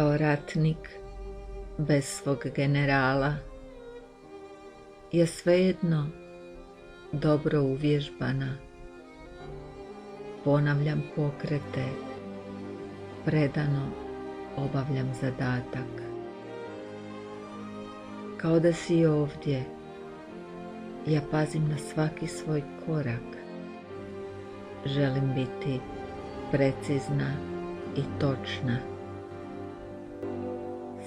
kao ratnik bez svog generala je svejedno dobro uvježbana. Ponavljam pokrete, predano obavljam zadatak. Kao da si ovdje, ja pazim na svaki svoj korak. Želim biti precizna i točna.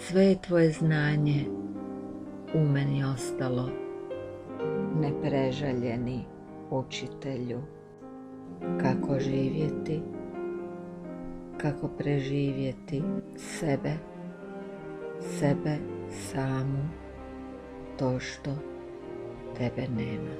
Sve je tvoje znanje u meni ostalo, neprežaljeni učitelju. Kako živjeti, kako preživjeti sebe samu, to što tebe nema.